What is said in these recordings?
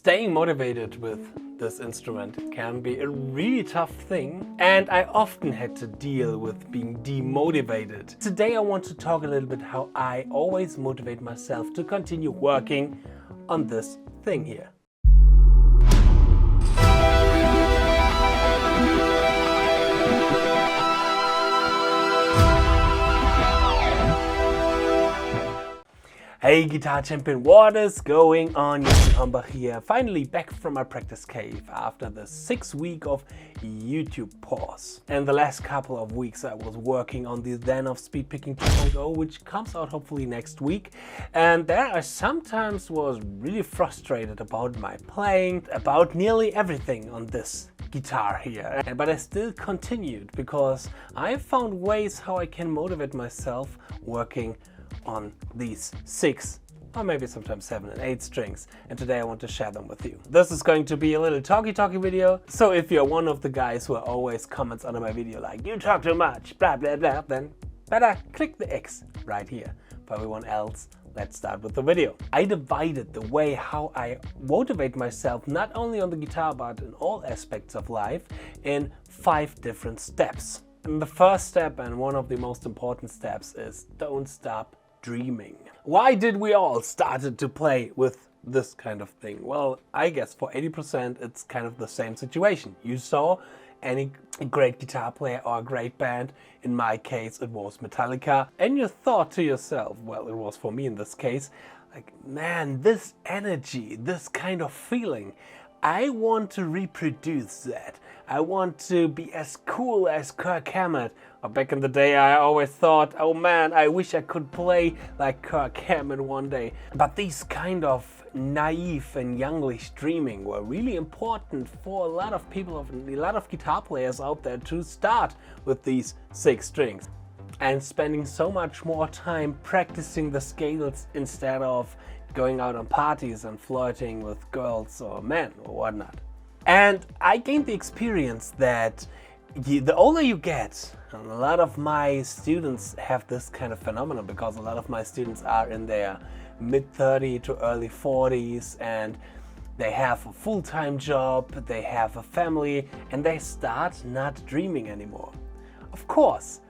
Staying motivated with this instrument can be a really tough thing, and I often had to deal with being demotivated. Today I want to talk a little bit how I always motivate myself to continue working on this thing here. Hey Guitar Champion, what is going on? Jan Hombach here, finally back from my practice cave after the 6 week of YouTube pause. And the last couple of weeks I was working on the ZEN of Sweeping 2.0, which comes out hopefully next week. And there I sometimes was really frustrated about my playing, about nearly everything on this guitar here. But I still continued because I found ways how I can motivate myself working on these 6 or maybe sometimes 7 and 8 strings, and today I want to share them with you. This is going to be a little talky video, so if you're one of the guys who always comments under my video like "you talk too much, blah blah blah," then better click the X right here. For everyone else, let's start with the video. I divided the way how I motivate myself not only on the guitar but in all aspects of life in 5 different steps. And the first step, and one of the most important steps, is don't stop dreaming. Why did we all started to play with this kind of thing? Well, I guess for 80% it's kind of the same situation. You saw any great guitar player or a great band, in my case it was Metallica, and you thought to yourself, well, it was for me in this case, like, man, this energy, this kind of feeling, I want to reproduce that. I want to be as cool as Kirk Hammett. Or back in the day I always thought, oh man, I wish I could play like Kirk Hammett one day. But these kind of naive and younglish dreaming were really important for a lot of people, a lot of guitar players out there to start with these 6 strings. And spending so much more time practicing the scales instead of going out on parties and flirting with girls or men or whatnot. And I gained the experience that the older you get, and a lot of my students have this kind of phenomenon because a lot of my students are in their mid-30s to early 40s and they have a full-time job, they have a family, and they start not dreaming anymore. Of course,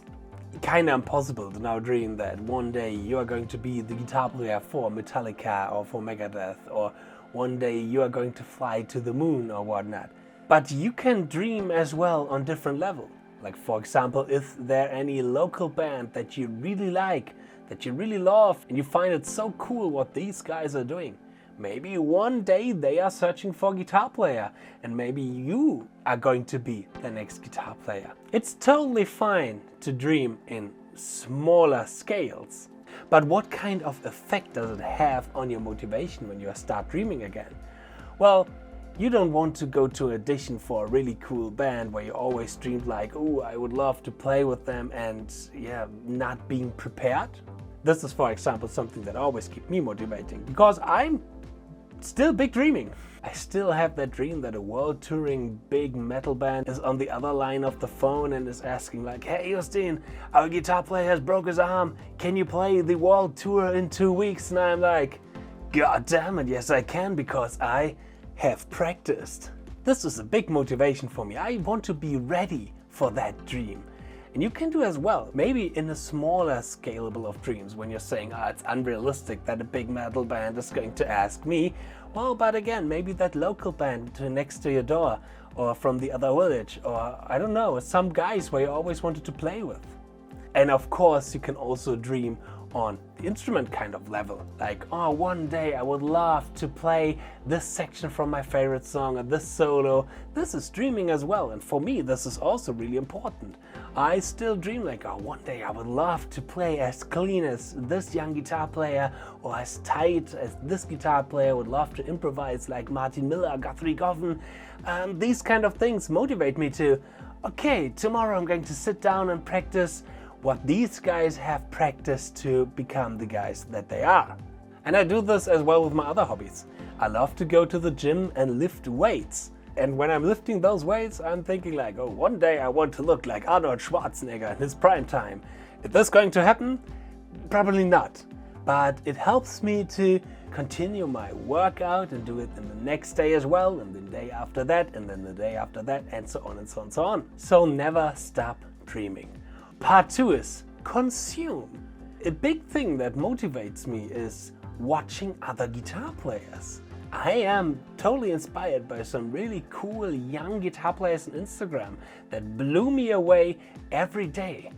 kind of impossible to now dream that one day you are going to be the guitar player for Metallica or for Megadeth, or one day you are going to fly to the moon or whatnot. But you can dream as well on different levels. Like, for example, if there any local band that you really like, that you really love, and you find it so cool what these guys are doing. Maybe one day they are searching for a guitar player, and maybe you are going to be the next guitar player. It's totally fine to dream in smaller scales. But what kind of effect does it have on your motivation when you start dreaming again? Well, you don't want to go to an audition for a really cool band where you always dreamed like, oh, I would love to play with them, and yeah, not being prepared. This is, for example, something that always keeps me motivating because I'm still big dreaming. I still have that dream that a world touring big metal band is on the other line of the phone and is asking like, hey Justin, our guitar player has broke his arm. Can you play the world tour in 2 weeks? And I'm like, God damn it, yes I can, because I have practiced. This is a big motivation for me. I want to be ready for that dream. And you can do as well, maybe in a smaller scalable of dreams when you're saying, it's unrealistic that a big metal band is going to ask me. Well, but again, maybe that local band next to your door, or from the other village, or I don't know, some guys where you always wanted to play with. And of course, you can also dream on the instrument kind of level. Like, oh, one day I would love to play this section from my favorite song or this solo. This is dreaming as well, and for me this is also really important. I still dream like, oh, one day I would love to play as clean as this young guitar player, or as tight as this guitar player, would love to improvise like Martin Miller, Guthrie Govan. These kind of things motivate me to, okay, tomorrow I'm going to sit down and practice what these guys have practiced to become the guys that they are. And I do this as well with my other hobbies. I love to go to the gym and lift weights. And when I'm lifting those weights, I'm thinking like, oh, one day I want to look like Arnold Schwarzenegger in his prime time. Is this going to happen? Probably not. But it helps me to continue my workout and do it in the next day as well, and the day after that, and then the day after that, and so on and so on and so on. So never stop dreaming. Part 2 is consume. A big thing that motivates me is watching other guitar players. I am totally inspired by some really cool young guitar players on Instagram that blew me away every day.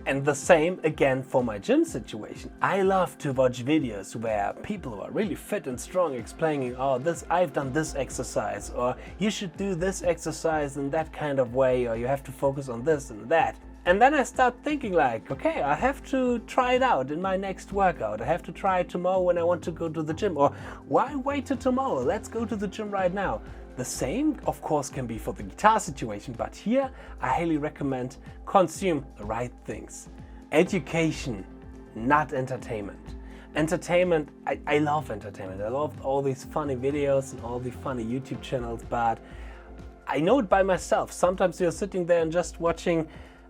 And the same again for my gym situation. I love to watch videos where people who are really fit and strong explaining, oh, I've done this exercise, or you should do this exercise in that kind of way, or you have to focus on this and that. And then I start thinking like, okay, I have to try it out in my next workout. I have to try it tomorrow when I want to go to the gym. Or why wait till tomorrow? Let's go to the gym right now. The same, of course, can be for the guitar situation, but here I highly recommend consume the right things. Education, not entertainment. Entertainment, I love entertainment. I love all these funny videos and all the funny YouTube channels, but I know it by myself. Sometimes you're sitting there and just watching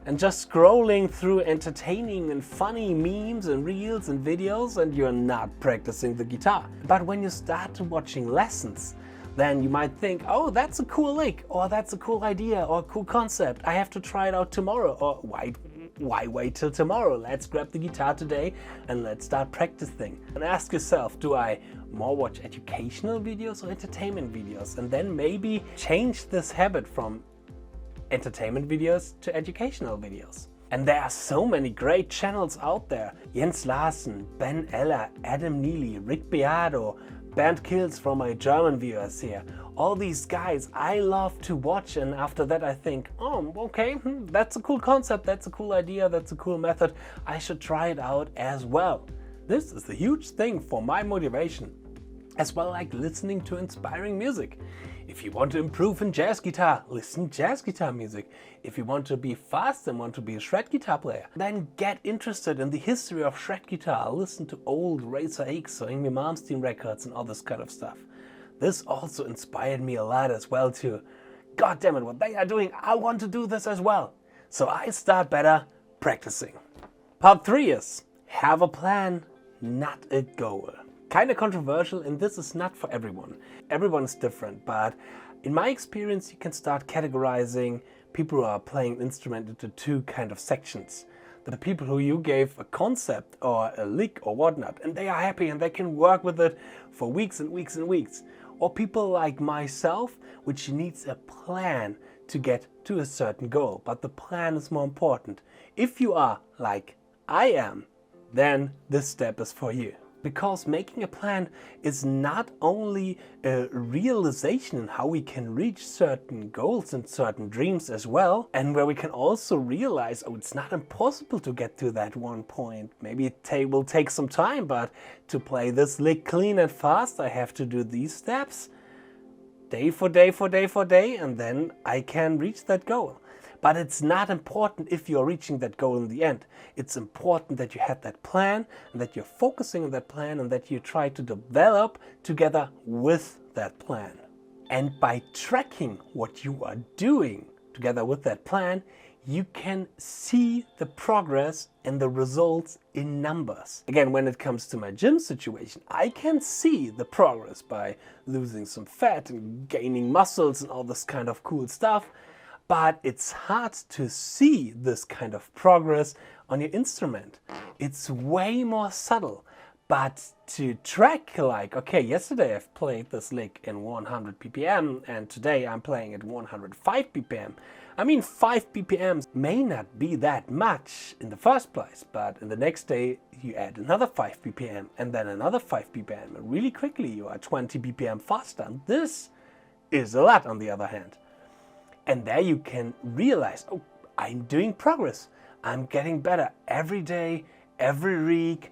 and just scrolling through entertaining and funny memes and reels and videos, and you're not practicing the guitar. But when you start watching lessons, then you might think, oh, that's a cool lick, or that's a cool idea, or a cool concept. I have to try it out tomorrow, or why wait till tomorrow? Let's grab the guitar today and let's start practicing. And ask yourself, do I more watch educational videos or entertainment videos? And then maybe change this habit from entertainment videos to educational videos. And there are so many great channels out there. Jens Larsen, Ben Eller, Adam Neely, Rick Beato, Bernd Kills from my German viewers here. All these guys I love to watch, and after that I think, oh, okay, that's a cool concept, that's a cool idea, that's a cool method. I should try it out as well. This is a huge thing for my motivation. As well, like listening to inspiring music. If you want to improve in jazz guitar, listen jazz guitar music. If you want to be fast and want to be a shred guitar player, then get interested in the history of shred guitar. Listen to old Razor X or Yngwie Malmsteen records and all this kind of stuff. This also inspired me a lot as well too. God damn it, what they are doing, I want to do this as well. So I start better practicing. Part 3 is have a plan, not a goal. Kind of controversial, and this is not for everyone. Everyone is different, but in my experience you can start categorizing people who are playing an instrument into 2 kind of sections. The people who you gave a concept or a lick or whatnot, and they are happy and they can work with it for weeks and weeks and weeks. Or people like myself, which needs a plan to get to a certain goal, but the plan is more important. If you are like I am, then this step is for you. Because making a plan is not only a realization in how we can reach certain goals and certain dreams as well, and where we can also realize, oh, it's not impossible to get to that one point. Maybe it will take some time, but to play this lick clean and fast, I have to do these steps day for day for day for day, and then I can reach that goal. But it's not important if you're reaching that goal in the end. It's important that you had that plan and that you're focusing on that plan and that you try to develop together with that plan. And by tracking what you are doing together with that plan, you can see the progress and the results in numbers. Again, when it comes to my gym situation, I can see the progress by losing some fat and gaining muscles and all this kind of cool stuff. But it's hard to see this kind of progress on your instrument. It's way more subtle. But to track, like, okay, yesterday I've played this lick in 100 ppm and today I'm playing at 105 ppm. I mean, 5 ppm may not be that much in the first place, but in the next day you add another 5 ppm and then another 5 ppm. And really quickly you are 20 ppm faster. And this is a lot on the other hand. And there you can realize, oh, I'm doing progress. I'm getting better every day, every week.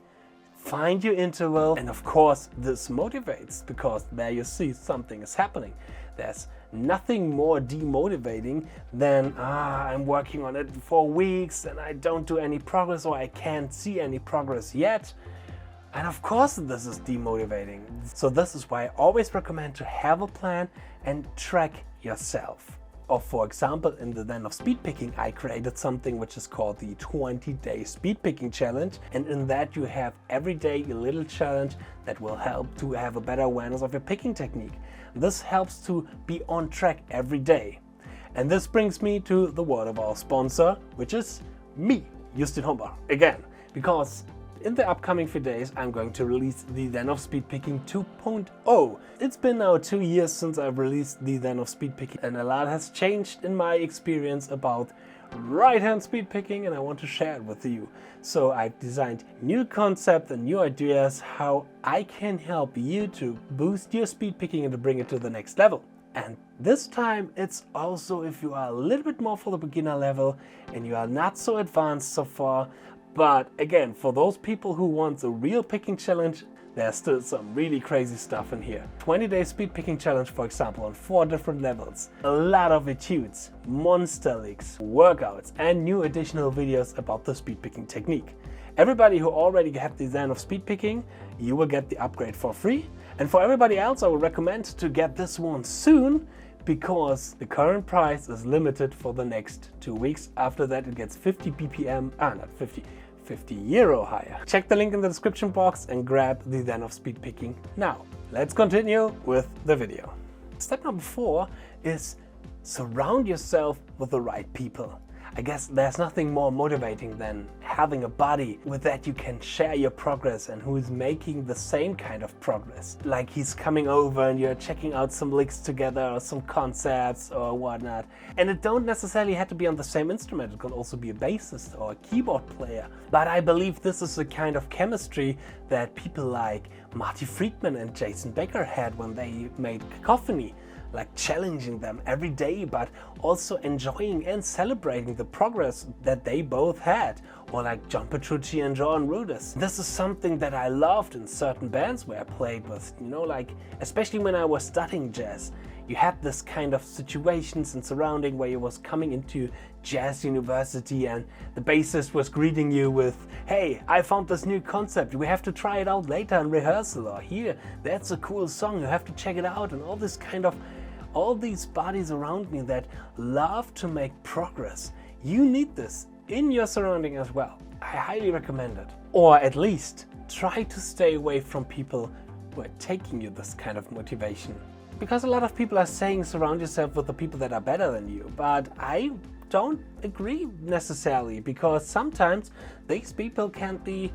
Find your interval. And of course, this motivates because there you see something is happening. There's nothing more demotivating than, I'm working on it for weeks and I don't do any progress, or I can't see any progress yet. And of course this is demotivating. So this is why I always recommend to have a plan and track yourself. Or for example, in the ZEN of speed picking, I created something which is called the 20-day speed picking challenge. And in that you have every day a little challenge that will help to have a better awareness of your picking technique. This helps to be on track every day. And this brings me to the word of our sponsor, which is me, Justin Hombach, again, because in the upcoming few days, I'm going to release the ZEN of Speed Picking 2.0. It's been now 2 years since I've released the ZEN of Speed Picking, and a lot has changed in my experience about right-hand speed picking, and I want to share it with you. So I've designed new concepts and new ideas how I can help you to boost your speed picking and to bring it to the next level. And this time it's also if you are a little bit more for the beginner level and you are not so advanced so far. But again, for those people who want a real picking challenge, there's still some really crazy stuff in here. 20-day speed picking challenge, for example, on 4 different levels. A lot of etudes, monster leagues, workouts, and new additional videos about the speed picking technique. Everybody who already had the ZEN of speed picking, you will get the upgrade for free. And for everybody else, I would recommend to get this one soon, because the current price is limited for the next 2 weeks. After that, it gets 50 BPM, not 50 euro higher. Check the link in the description box and grab the ZEN of speed picking now. Let's continue with the video. Step number 4 is surround yourself with the right people. I guess there's nothing more motivating than having a buddy with that you can share your progress and who is making the same kind of progress. Like he's coming over and you're checking out some licks together or some concepts or whatnot. And it don't necessarily have to be on the same instrument. It could also be a bassist or a keyboard player. But I believe this is the kind of chemistry that people like Marty Friedman and Jason Becker had when they made Cacophony. Like challenging them every day, but also enjoying and celebrating the progress that they both had. Or like John Petrucci and John Rudess. This is something that I loved in certain bands where I played with, you know, like especially when I was studying jazz. You had this kind of situations and surrounding where you was coming into jazz university and the bassist was greeting you with, hey, I found this new concept, we have to try it out later in rehearsal, or here, that's a cool song, you have to check it out, and all this kind of all these bodies around me that love to make progress. You need this in your surrounding as well. I highly recommend it. Or at least try to stay away from people who are taking you this kind of motivation. Because a lot of people are saying surround yourself with the people that are better than you, but I don't agree necessarily, because sometimes these people can be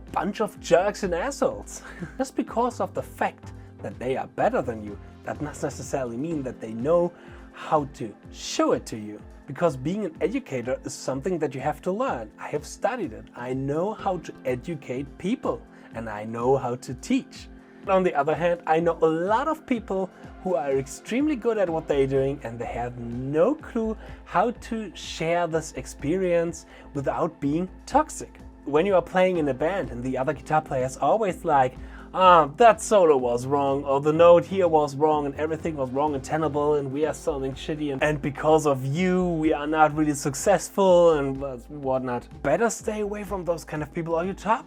a bunch of jerks and assholes. Just because of the fact that they are better than you, that doesn't necessarily mean that they know how to show it to you. Because being an educator is something that you have to learn. I have studied it. I know how to educate people and I know how to teach. On the other hand, I know a lot of people who are extremely good at what they're doing and they have no clue how to share this experience without being toxic. When you are playing in a band and the other guitar player is always like, that solo was wrong, or the note here was wrong, and everything was wrong and tenable, and we are sounding shitty, and because of you, we are not really successful, and whatnot. Better stay away from those kind of people, or you try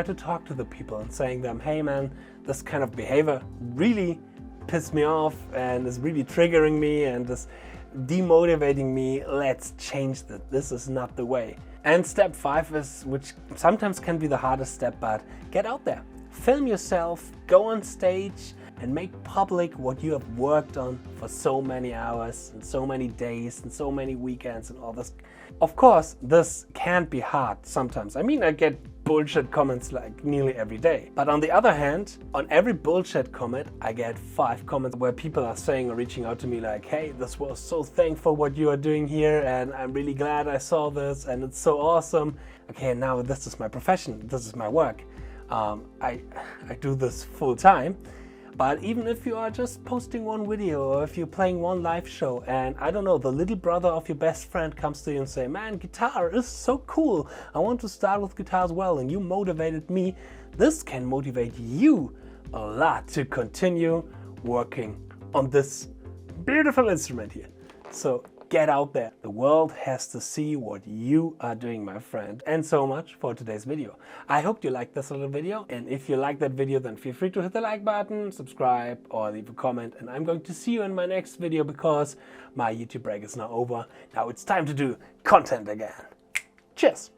to talk to the people and saying them, hey man, this kind of behavior really pissed me off, and is really triggering me, and is demotivating me. Let's change that. This is not the way. And step 5 is, which sometimes can be the hardest step, but get out there. Film yourself, go on stage and make public what you have worked on for so many hours and so many days and so many weekends and all this. Of course, this can be hard sometimes. I mean, I get bullshit comments like nearly every day. But on the other hand, on every bullshit comment, I get 5 comments where people are saying or reaching out to me like, hey, this was so thankful what you are doing here, and I'm really glad I saw this, and it's so awesome. Okay, now this is my profession, this is my work. I do this full time. But even if you are just posting one video, or if you're playing one live show, and I don't know, the little brother of your best friend comes to you and say, man, guitar is so cool, I want to start with guitar as well, and you motivated me, this can motivate you a lot to continue working on this beautiful instrument here. So Get out there. The world has to see what you are doing, my friend. And so much for today's video. I hope you liked this little video. And if you like that video, then feel free to hit the like button, subscribe, or leave a comment. And I'm going to see you in my next video because my YouTube break is now over. Now it's time to do content again. Cheers.